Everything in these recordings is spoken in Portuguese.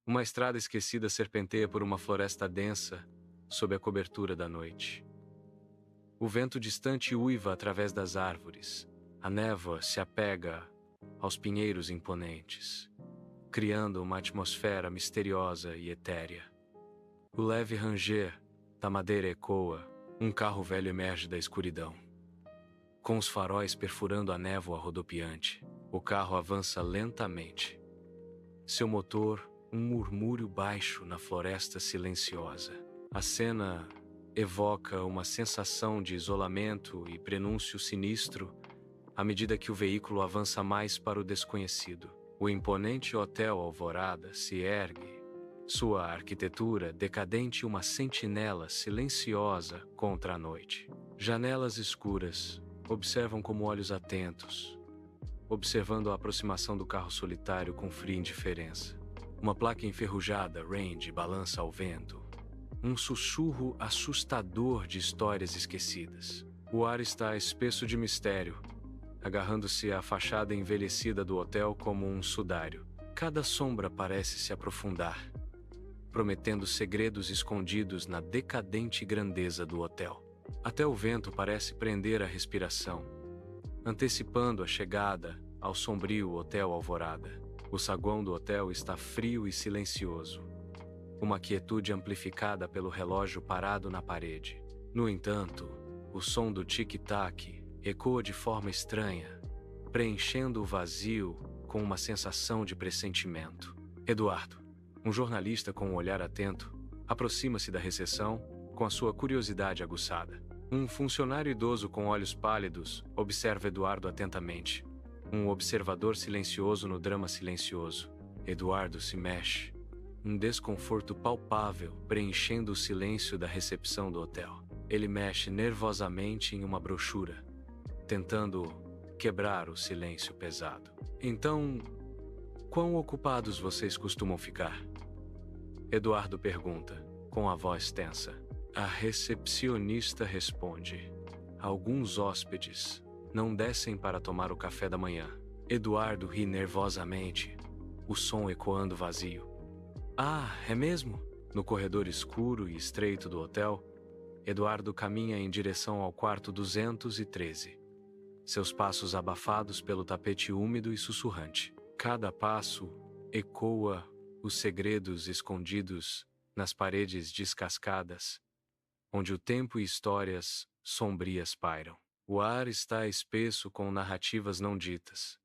Uma estrada esquecida serpenteia por uma floresta densa sob a cobertura da noite. O vento distante uiva através das árvores. A névoa se apega aos pinheiros imponentes, criando uma atmosfera misteriosa e etérea. O leve ranger da madeira ecoa, um carro velho emerge da escuridão. Com os faróis perfurando a névoa rodopiante, o carro avança lentamente. Seu motor, um murmúrio baixo na floresta silenciosa. A cena evoca uma sensação de isolamento e prenúncio sinistro à medida que o veículo avança mais para o desconhecido. O imponente Hotel Alvorada se ergue, sua arquitetura decadente uma sentinela silenciosa contra a noite. Janelas escuras observam como olhos atentos, observando a aproximação do carro solitário com fria indiferença. Uma placa enferrujada, Range, balança ao vento. Um sussurro assustador de histórias esquecidas. O ar está espesso de mistério, agarrando-se à fachada envelhecida do hotel como um sudário. Cada sombra parece se aprofundar, prometendo segredos escondidos na decadente grandeza do hotel. Até o vento parece prender a respiração, antecipando a chegada ao sombrio Hotel Alvorada. O saguão do hotel está frio e silencioso, uma quietude amplificada pelo relógio parado na parede. No entanto, o som do tic-tac ecoa de forma estranha, preenchendo o vazio com uma sensação de pressentimento. Eduardo, um jornalista com um olhar atento, aproxima-se da recepção com a sua curiosidade aguçada. Um funcionário idoso com olhos pálidos observa Eduardo atentamente. Um observador silencioso no drama silencioso. Eduardo se mexe. Um desconforto palpável preenchendo o silêncio da recepção do hotel. Ele mexe nervosamente em uma brochura, tentando quebrar o silêncio pesado. Então, quão ocupados vocês costumam ficar? Eduardo pergunta, com a voz tensa. A recepcionista responde. Alguns hóspedes não descem para tomar o café da manhã. Eduardo ri nervosamente, o som ecoando vazio. Ah, é mesmo? No corredor escuro e estreito do hotel, Eduardo caminha em direção ao quarto 213. Seus passos abafados pelo tapete úmido e sussurrante. Cada passo ecoa os segredos escondidos nas paredes descascadas, onde o tempo e histórias sombrias pairam. O ar está espesso com narrativas não ditas,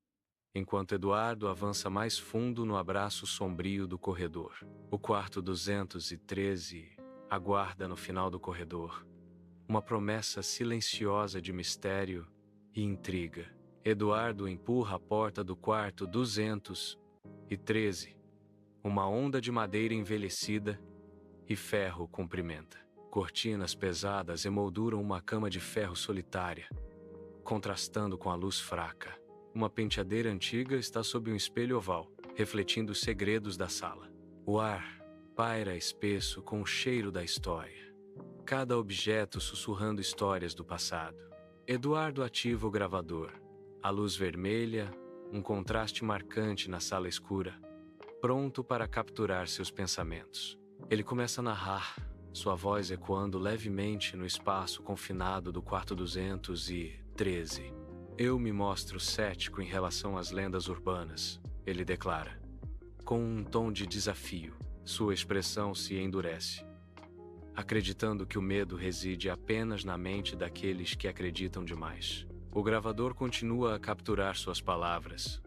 enquanto Eduardo avança mais fundo no abraço sombrio do corredor. O quarto 213 aguarda no final do corredor, uma promessa silenciosa de mistério e intriga. Eduardo empurra a porta do quarto 213. Uma onda de madeira envelhecida e ferro o cumprimenta. Cortinas pesadas emolduram uma cama de ferro solitária, contrastando com a luz fraca. Uma penteadeira antiga está sob um espelho oval, refletindo os segredos da sala. O ar paira espesso com o cheiro da história, cada objeto sussurrando histórias do passado. Eduardo ativa o gravador. A luz vermelha, um contraste marcante na sala escura, pronto para capturar seus pensamentos. Ele começa a narrar, sua voz ecoando levemente no espaço confinado do quarto 213. Eu me mostro cético em relação às lendas urbanas, ele declara. Com um tom de desafio, sua expressão se endurece, acreditando que o medo reside apenas na mente daqueles que acreditam demais. O gravador continua a capturar suas palavras,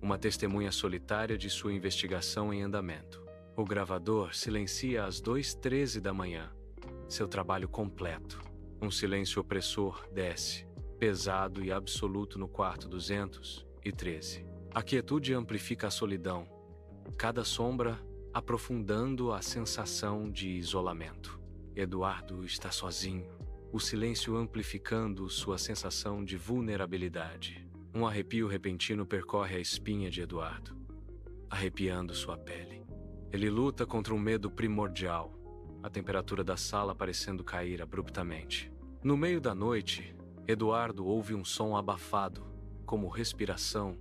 uma testemunha solitária de sua investigação em andamento. O gravador silencia às 2:13 da manhã, seu trabalho completo. Um silêncio opressor desce, pesado e absoluto no quarto 213. A quietude amplifica a solidão, cada sombra aprofundando a sensação de isolamento. Eduardo está sozinho, o silêncio amplificando sua sensação de vulnerabilidade. Um arrepio repentino percorre a espinha de Eduardo, arrepiando sua pele. Ele luta contra um medo primordial, a temperatura da sala parecendo cair abruptamente. No meio da noite, Eduardo ouve um som abafado, como respiração,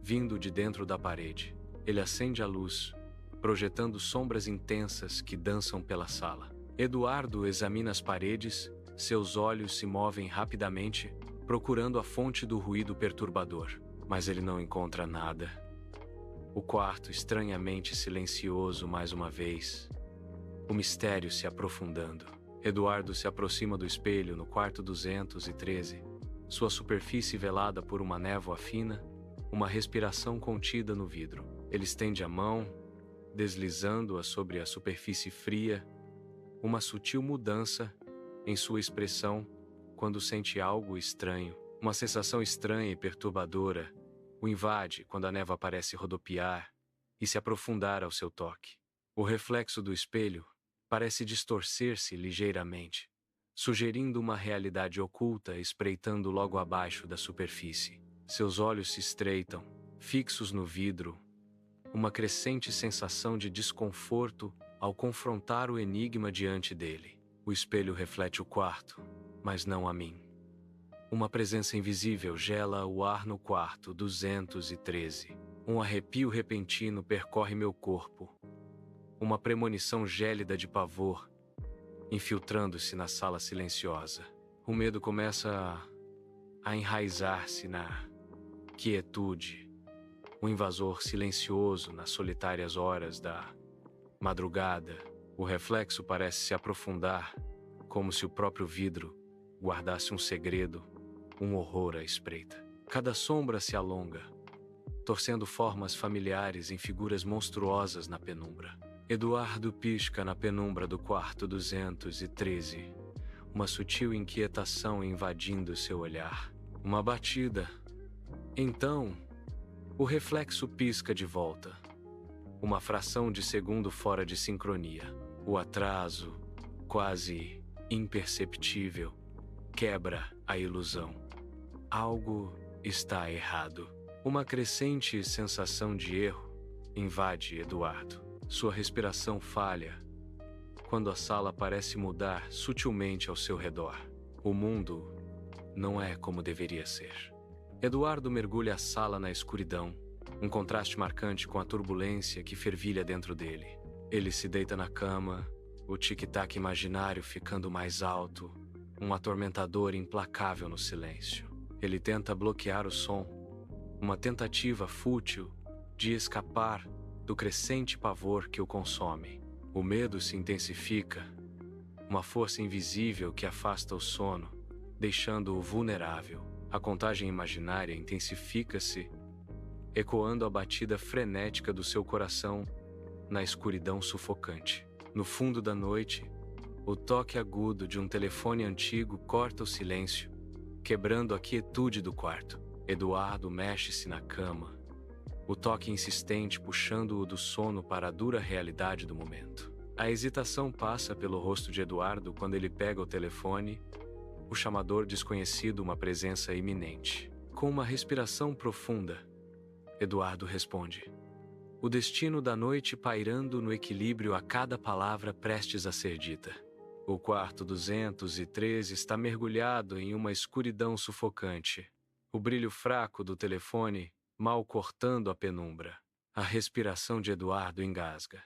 vindo de dentro da parede. Ele acende a luz, projetando sombras intensas que dançam pela sala. Eduardo examina as paredes, seus olhos se movem rapidamente, procurando a fonte do ruído perturbador, mas ele não encontra nada. O quarto estranhamente silencioso mais uma vez. O mistério se aprofundando. Eduardo se aproxima do espelho no quarto 213, sua superfície velada por uma névoa fina, uma respiração contida no vidro. Ele estende a mão, deslizando-a sobre a superfície fria, uma sutil mudança em sua expressão quando sente algo estranho. Uma sensação estranha e perturbadora o invade quando a névoa parece rodopiar e se aprofundar ao seu toque. O reflexo do espelho parece distorcer-se ligeiramente, sugerindo uma realidade oculta espreitando logo abaixo da superfície. Seus olhos se estreitam, fixos no vidro, uma crescente sensação de desconforto ao confrontar o enigma diante dele. O espelho reflete o quarto, mas não a mim. Uma presença invisível gela o ar no quarto 213. Um arrepio repentino percorre meu corpo. Uma premonição gélida de pavor, infiltrando-se na sala silenciosa. O medo começa a enraizar-se na quietude. O invasor silencioso nas solitárias horas da madrugada. O reflexo parece se aprofundar, como se o próprio vidro guardasse um segredo, um horror à espreita. Cada sombra se alonga, torcendo formas familiares em figuras monstruosas na penumbra. Eduardo pisca na penumbra do quarto 213, uma sutil inquietação invadindo seu olhar. Uma batida. Então, o reflexo pisca de volta. Uma fração de segundo fora de sincronia. O atraso, quase imperceptível, quebra a ilusão. Algo está errado. Uma crescente sensação de erro invade Eduardo. Sua respiração falha quando a sala parece mudar sutilmente ao seu redor. O mundo não é como deveria ser. Eduardo mergulha a sala na escuridão, um contraste marcante com a turbulência que fervilha dentro dele. Ele se deita na cama, o tic-tac imaginário ficando mais alto, um atormentador implacável no silêncio. Ele tenta bloquear o som, uma tentativa fútil de escapar do crescente pavor que o consome. O medo se intensifica, uma força invisível que afasta o sono, deixando-o vulnerável. A contagem imaginária intensifica-se, ecoando a batida frenética do seu coração na escuridão sufocante. No fundo da noite, o toque agudo de um telefone antigo corta o silêncio, quebrando a quietude do quarto. Eduardo mexe-se na cama, o toque insistente puxando-o do sono para a dura realidade do momento. A hesitação passa pelo rosto de Eduardo quando ele pega o telefone, o chamador desconhecido, uma presença iminente. Com uma respiração profunda, Eduardo responde. O destino da noite pairando no equilíbrio a cada palavra prestes a ser dita. O quarto 213 está mergulhado em uma escuridão sufocante. O brilho fraco do telefone mal cortando a penumbra. A respiração de Eduardo engasga.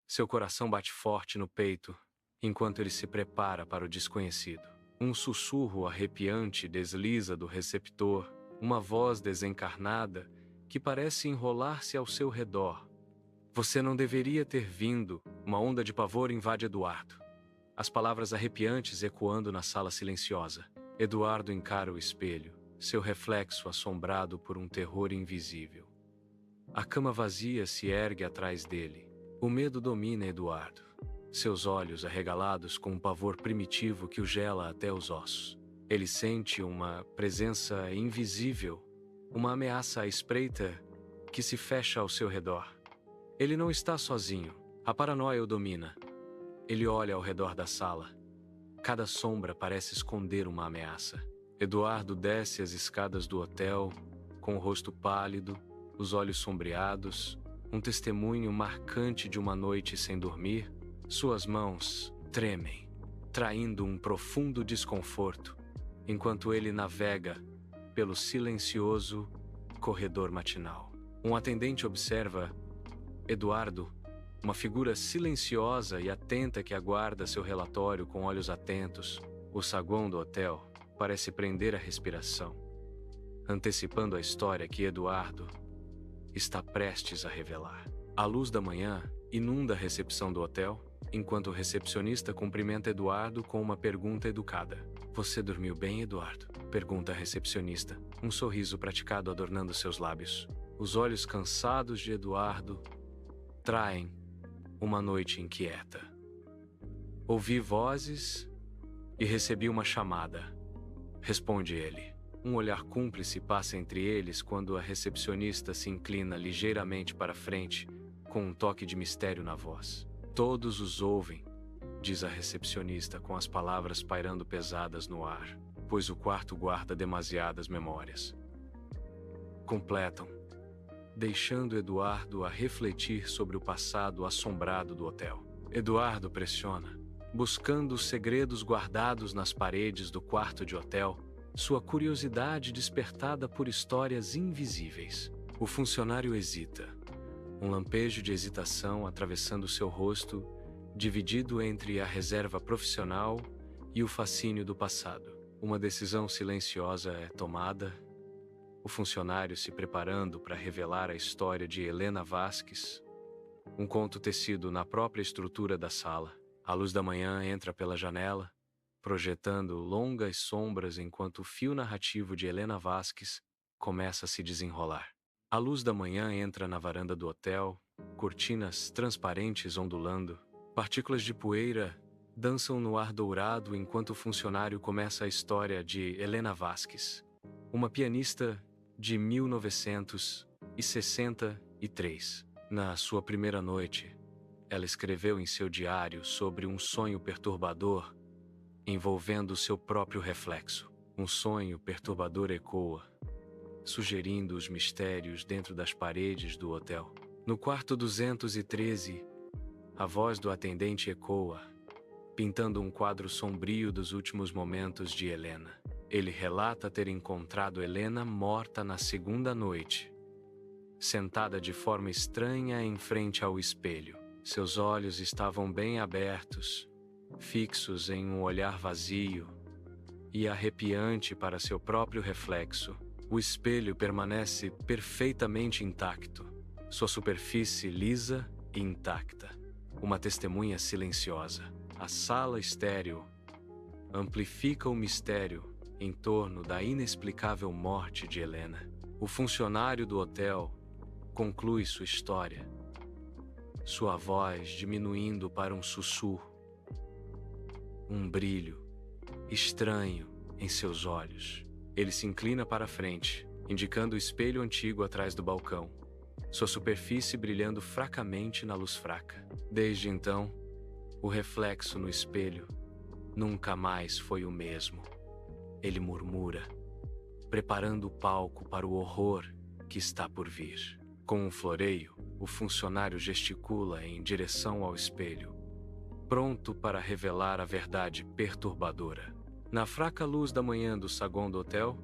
Seu coração bate forte no peito, enquanto ele se prepara para o desconhecido. Um sussurro arrepiante desliza do receptor, uma voz desencarnada que parece enrolar-se ao seu redor. Você não deveria ter vindo. Uma onda de pavor invade Eduardo. As palavras arrepiantes ecoando na sala silenciosa. Eduardo encara o espelho, seu reflexo assombrado por um terror invisível. A cama vazia se ergue atrás dele. O medo domina Eduardo, seus olhos arregalados com um pavor primitivo que o gela até os ossos. Ele sente uma presença invisível, uma ameaça à espreita que se fecha ao seu redor. Ele não está sozinho. A paranoia o domina. Ele olha ao redor da sala. Cada sombra parece esconder uma ameaça. Eduardo desce as escadas do hotel, com o rosto pálido, os olhos sombreados, um testemunho marcante de uma noite sem dormir. Suas mãos tremem, traindo um profundo desconforto, enquanto ele navega pelo silencioso corredor matinal. Um atendente observa Eduardo Uma figura silenciosa e atenta que aguarda seu relatório com olhos atentos. O saguão do hotel parece prender a respiração, antecipando a história que Eduardo está prestes a revelar. A luz da manhã inunda a recepção do hotel, enquanto o recepcionista cumprimenta Eduardo com uma pergunta educada. "Você dormiu bem, Eduardo?", pergunta a recepcionista, um sorriso praticado adornando seus lábios. Os olhos cansados de Eduardo traem uma noite inquieta. "Ouvi vozes e recebi uma chamada", responde ele. Um olhar cúmplice passa entre eles quando a recepcionista se inclina ligeiramente para frente, com um toque de mistério na voz. "Todos os ouvem", diz a recepcionista com as palavras pairando pesadas no ar, pois o quarto guarda demasiadas memórias. Completam, deixando Eduardo a refletir sobre o passado assombrado do hotel. Eduardo pressiona, buscando os segredos guardados nas paredes do quarto de hotel, sua curiosidade despertada por histórias invisíveis. O funcionário hesita, um lampejo de hesitação atravessando seu rosto, dividido entre a reserva profissional e o fascínio do passado. Uma decisão silenciosa é tomada, o funcionário se preparando para revelar a história de Helena Vasques, um conto tecido na própria estrutura da sala. A luz da manhã entra pela janela, projetando longas sombras enquanto o fio narrativo de Helena Vasques começa a se desenrolar. A luz da manhã entra na varanda do hotel, cortinas transparentes ondulando, partículas de poeira dançam no ar dourado enquanto o funcionário começa a história de Helena Vasques, uma pianista de 1963. Na sua primeira noite, ela escreveu em seu diário sobre um sonho perturbador envolvendo seu próprio reflexo. Um sonho perturbador ecoa, sugerindo os mistérios dentro das paredes do hotel. No quarto 213, a voz do atendente ecoa, pintando um quadro sombrio dos últimos momentos de Helena. Ele relata ter encontrado Helena morta na segunda noite, sentada de forma estranha em frente ao espelho. Seus olhos estavam bem abertos, fixos em um olhar vazio e arrepiante para seu próprio reflexo. O espelho permanece perfeitamente intacto, sua superfície lisa e intacta. Uma testemunha silenciosa. A sala estéril amplifica o mistério em torno da inexplicável morte de Helena. O funcionário do hotel conclui sua história, sua voz diminuindo para um sussurro, um brilho estranho em seus olhos. Ele se inclina para a frente, indicando o espelho antigo atrás do balcão, sua superfície brilhando fracamente na luz fraca. Desde então, o reflexo no espelho nunca mais foi o mesmo. Ele murmura, preparando o palco para o horror que está por vir. Com um floreio, o funcionário gesticula em direção ao espelho, pronto para revelar a verdade perturbadora. Na fraca luz da manhã do saguão do hotel,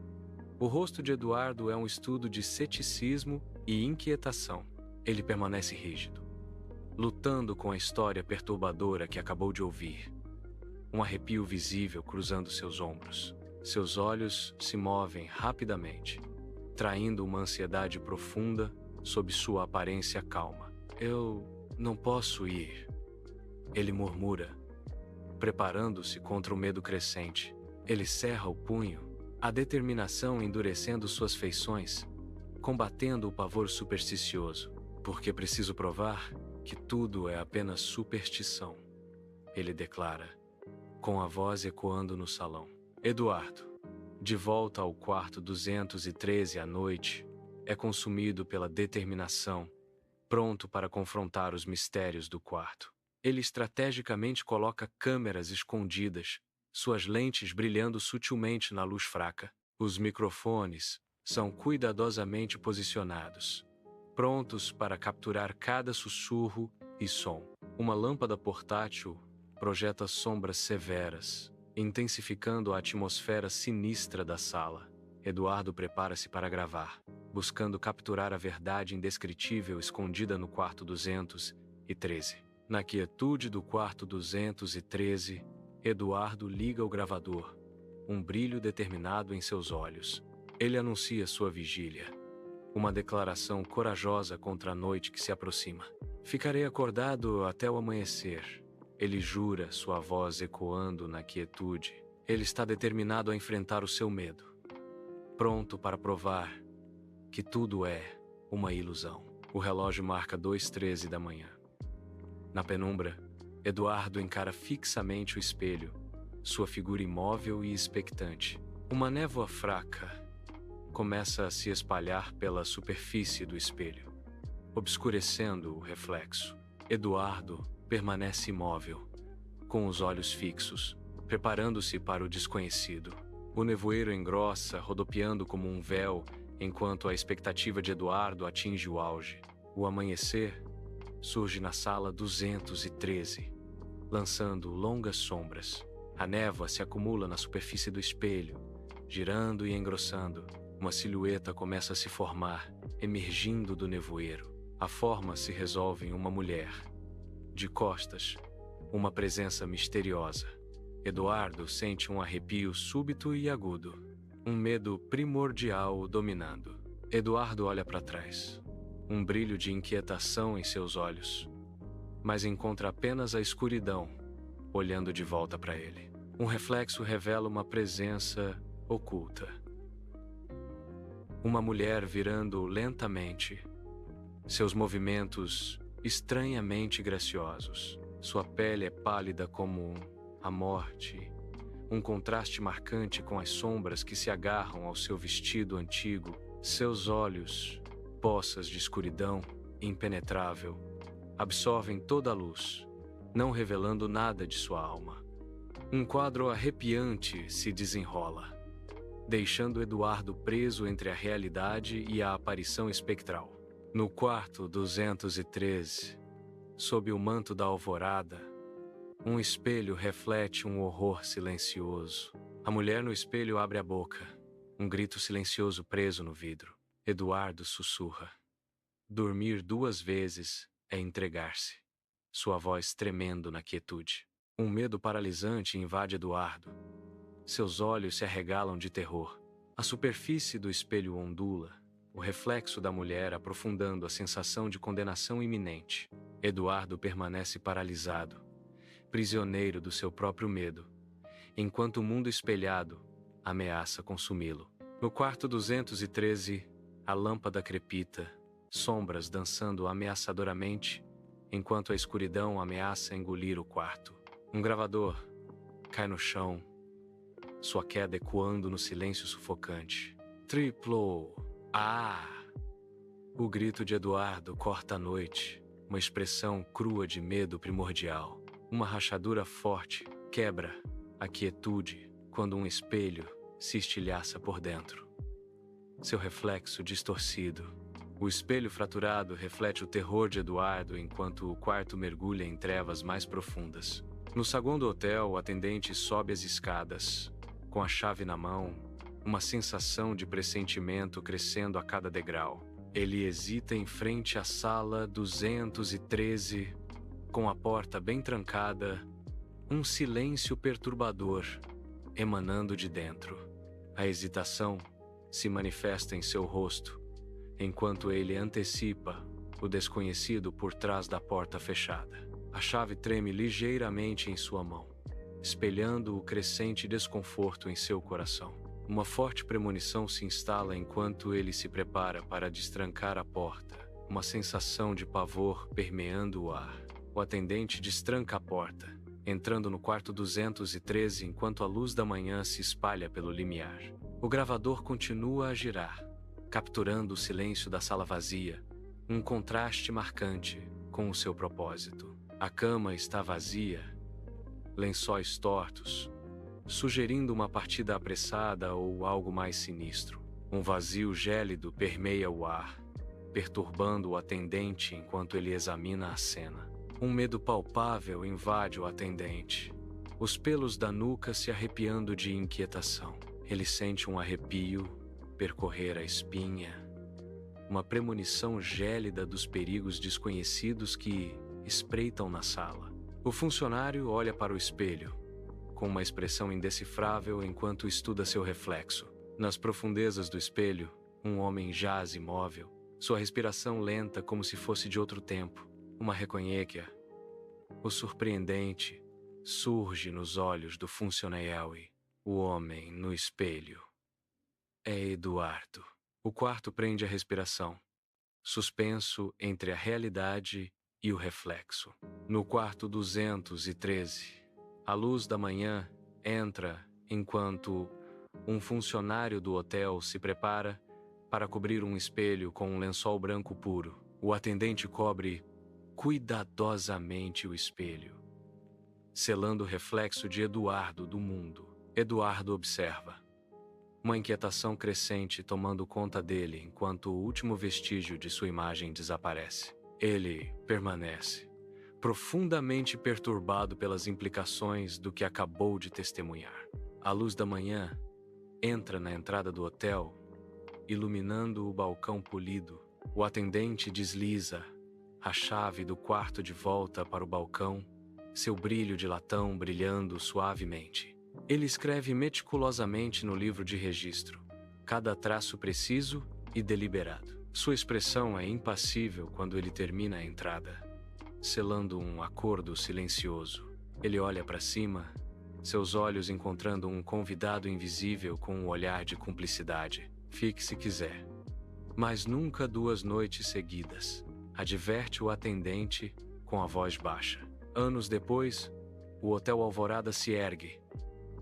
o rosto de Eduardo é um estudo de ceticismo e inquietação. Ele permanece rígido, lutando com a história perturbadora que acabou de ouvir. Um arrepio visível cruzando seus ombros. Seus olhos se movem rapidamente, traindo uma ansiedade profunda sob sua aparência calma. "Eu não posso ir", ele murmura, preparando-se contra o medo crescente. Ele cerra o punho, a determinação endurecendo suas feições, combatendo o pavor supersticioso. "Porque preciso provar que tudo é apenas superstição", ele declara, com a voz ecoando no salão. Eduardo, de volta ao quarto 213 à noite, é consumido pela determinação, pronto para confrontar os mistérios do quarto. Ele estrategicamente coloca câmeras escondidas, suas lentes brilhando sutilmente na luz fraca. Os microfones são cuidadosamente posicionados, prontos para capturar cada sussurro e som. Uma lâmpada portátil projeta sombras severas, intensificando a atmosfera sinistra da sala. Eduardo prepara-se para gravar, buscando capturar a verdade indescritível escondida no quarto 200 213. Na quietude do quarto 213, Eduardo liga o gravador, um brilho determinado em seus olhos. Ele anuncia sua vigília, uma declaração corajosa contra a noite que se aproxima. Ficarei acordado até o amanhecer. Ele jura, sua voz ecoando na quietude. Ele está determinado a enfrentar o seu medo, pronto para provar que tudo é uma ilusão. O relógio marca 2:13 da manhã. Na penumbra, Eduardo encara fixamente o espelho, sua figura imóvel e expectante. Uma névoa fraca começa a se espalhar pela superfície do espelho, obscurecendo o reflexo. Eduardo permanece imóvel, com os olhos fixos, preparando-se para o desconhecido. O nevoeiro engrossa, rodopiando como um véu, enquanto a expectativa de Eduardo atinge o auge. O amanhecer surge na sala 213, lançando longas sombras. A névoa se acumula na superfície do espelho, girando e engrossando. Uma silhueta começa a se formar, emergindo do nevoeiro. A forma se resolve em uma mulher. De costas, uma presença misteriosa. Eduardo sente um arrepio súbito e agudo, um medo primordial o dominando. Eduardo olha para trás, um brilho de inquietação em seus olhos, mas encontra apenas a escuridão, olhando de volta para ele. Um reflexo revela uma presença oculta. Uma mulher virando lentamente, seus movimentos estranhamente graciosos. Sua pele é pálida como a morte, um contraste marcante com as sombras que se agarram ao seu vestido antigo. Seus olhos, poças de escuridão impenetrável, absorvem toda a luz, não revelando nada de sua alma. Um quadro arrepiante se desenrola, deixando Eduardo preso entre a realidade e a aparição espectral. No quarto 213, sob o manto da alvorada, um espelho reflete um horror silencioso. A mulher no espelho abre a boca, um grito silencioso preso no vidro. Eduardo sussurra. Dormir 2 vezes é entregar-se, sua voz tremendo na quietude. Um medo paralisante invade Eduardo. Seus olhos se arregalam de terror. A superfície do espelho ondula, o reflexo da mulher aprofundando a sensação de condenação iminente. Eduardo permanece paralisado, prisioneiro do seu próprio medo, enquanto o mundo espelhado ameaça consumi-lo. No quarto 213, a lâmpada crepita, sombras dançando ameaçadoramente, enquanto a escuridão ameaça engolir o quarto. Um gravador cai no chão, sua queda ecoando no silêncio sufocante. Triplo! Ah! O grito de Eduardo corta a noite, uma expressão crua de medo primordial. Uma rachadura forte quebra a quietude quando um espelho se estilhaça por dentro. Seu reflexo distorcido. O espelho fraturado reflete o terror de Eduardo enquanto o quarto mergulha em trevas mais profundas. No saguão do hotel, o atendente sobe as escadas, com a chave na mão, uma sensação de pressentimento crescendo a cada degrau. Ele hesita em frente à sala 213, com a porta bem trancada, um silêncio perturbador emanando de dentro. A hesitação se manifesta em seu rosto, enquanto ele antecipa o desconhecido por trás da porta fechada. A chave treme ligeiramente em sua mão, espelhando o crescente desconforto em seu coração. Uma forte premonição se instala enquanto ele se prepara para destrancar a porta, uma sensação de pavor permeando o ar. O atendente destranca a porta, entrando no quarto 213 enquanto a luz da manhã se espalha pelo limiar. O gravador continua a girar, capturando o silêncio da sala vazia, um contraste marcante com o seu propósito. A cama está vazia, lençóis tortos, sugerindo uma partida apressada ou algo mais sinistro. Um vazio gélido permeia o ar, perturbando o atendente enquanto ele examina a cena. Um medo palpável invade o atendente, os pelos da nuca se arrepiando de inquietação. Ele sente um arrepio percorrer a espinha, uma premonição gélida dos perigos desconhecidos que espreitam na sala. O funcionário olha para o espelho, com uma expressão indecifrável enquanto estuda seu reflexo. Nas profundezas do espelho, um homem jaz imóvel, sua respiração lenta como se fosse de outro tempo. Uma reconhecia. O surpreendente surge nos olhos do funcionário. O homem no espelho é Eduardo. O quarto prende a respiração, suspenso entre a realidade e o reflexo. No quarto 213, a luz da manhã entra enquanto um funcionário do hotel se prepara para cobrir um espelho com um lençol branco puro. O atendente cobre cuidadosamente o espelho, selando o reflexo de Eduardo do mundo. Eduardo observa, uma inquietação crescente tomando conta dele enquanto o último vestígio de sua imagem desaparece. Ele permanece, profundamente perturbado pelas implicações do que acabou de testemunhar. A luz da manhã entra na entrada do hotel, iluminando o balcão polido. O atendente desliza a chave do quarto de volta para o balcão, seu brilho de latão brilhando suavemente. Ele escreve meticulosamente no livro de registro, cada traço preciso e deliberado. Sua expressão é impassível quando ele termina a entrada, selando um acordo silencioso. Ele olha para cima, seus olhos encontrando um convidado invisível com um olhar de cumplicidade. Fique se quiser, mas nunca 2 noites seguidas, adverte o atendente com a voz baixa. Anos depois, o Hotel Alvorada se ergue,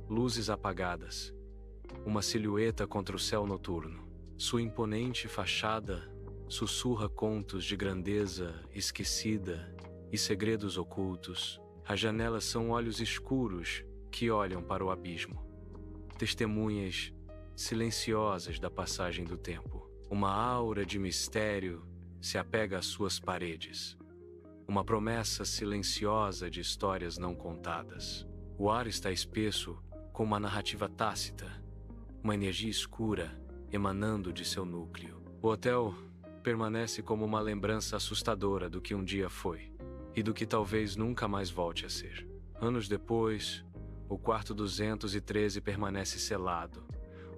luzes apagadas, uma silhueta contra o céu noturno. Sua imponente fachada sussurra contos de grandeza esquecida e segredos ocultos. As janelas são olhos escuros que olham para o abismo, testemunhas silenciosas da passagem do tempo. Uma aura de mistério se apega às suas paredes, uma promessa silenciosa de histórias não contadas. O ar está espesso com uma narrativa tácita, uma energia escura emanando de seu núcleo. O hotel permanece como uma lembrança assustadora do que um dia foi e do que talvez nunca mais volte a ser. Anos depois, o quarto 213 permanece selado,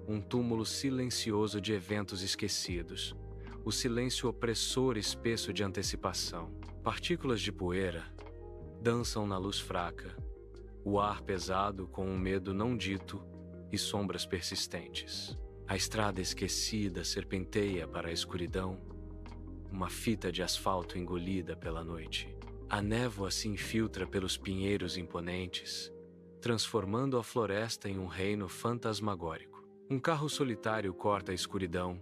um túmulo silencioso de eventos esquecidos, o silêncio opressor espesso de antecipação. Partículas de poeira dançam na luz fraca, o ar pesado com um medo não dito e sombras persistentes. A estrada esquecida serpenteia para a escuridão, uma fita de asfalto engolida pela noite. A névoa se infiltra pelos pinheiros imponentes, transformando a floresta em um reino fantasmagórico. Um carro solitário corta a escuridão,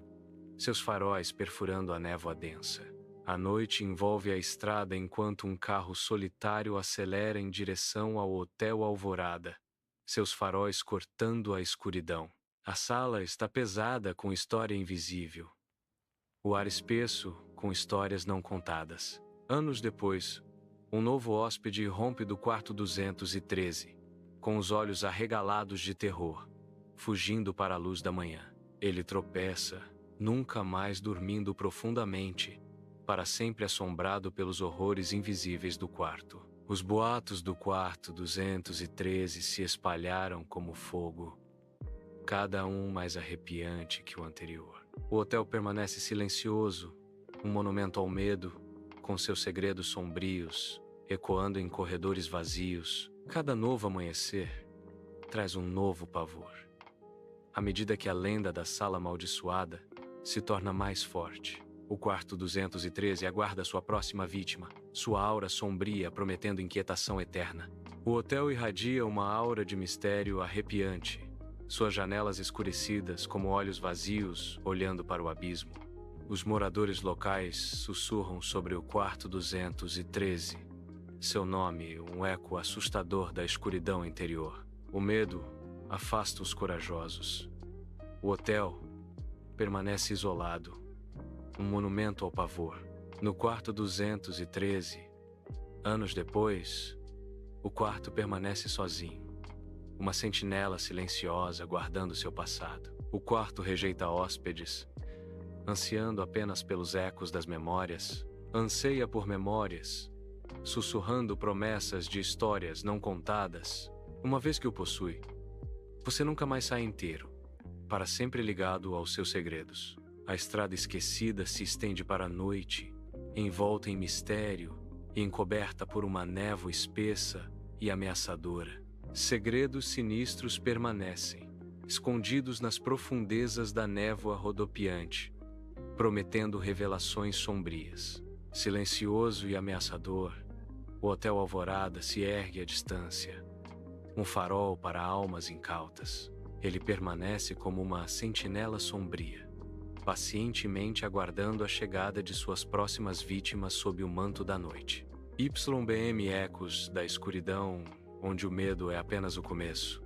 seus faróis perfurando a névoa densa. A noite envolve a estrada enquanto um carro solitário acelera em direção ao Hotel Alvorada, seus faróis cortando a escuridão. A sala está pesada com história invisível, o ar espesso com histórias não contadas. Anos depois, um novo hóspede rompe do quarto 213, com os olhos arregalados de terror, fugindo para a luz da manhã. Ele tropeça, nunca mais dormindo profundamente, para sempre assombrado pelos horrores invisíveis do quarto. Os boatos do quarto 213 se espalharam como fogo, cada um mais arrepiante que o anterior. O hotel permanece silencioso, um monumento ao medo, com seus segredos sombrios, ecoando em corredores vazios. Cada novo amanhecer traz um novo pavor, à medida que a lenda da sala amaldiçoada se torna mais forte. O quarto 213 aguarda sua próxima vítima, sua aura sombria prometendo inquietação eterna. O hotel irradia uma aura de mistério arrepiante, suas janelas escurecidas como olhos vazios olhando para o abismo. Os moradores locais sussurram sobre o quarto 213, seu nome um eco assustador da escuridão interior. O medo afasta os corajosos. O hotel permanece isolado, um monumento ao pavor. No quarto 213, anos depois, o quarto permanece sozinho, uma sentinela silenciosa guardando seu passado. O quarto rejeita hóspedes, ansiando apenas pelos ecos das memórias. Anseia por memórias, sussurrando promessas de histórias não contadas. Uma vez que o possui, você nunca mais sai inteiro, para sempre ligado aos seus segredos. A estrada esquecida se estende para a noite, envolta em mistério e encoberta por uma névoa espessa e ameaçadora. Segredos sinistros permanecem, escondidos nas profundezas da névoa rodopiante, prometendo revelações sombrias. Silencioso e ameaçador, o Hotel Alvorada se ergue à distância, um farol para almas incautas. Ele permanece como uma sentinela sombria, pacientemente aguardando a chegada de suas próximas vítimas sob o manto da noite. YBM Ecos da escuridão, onde o medo é apenas o começo.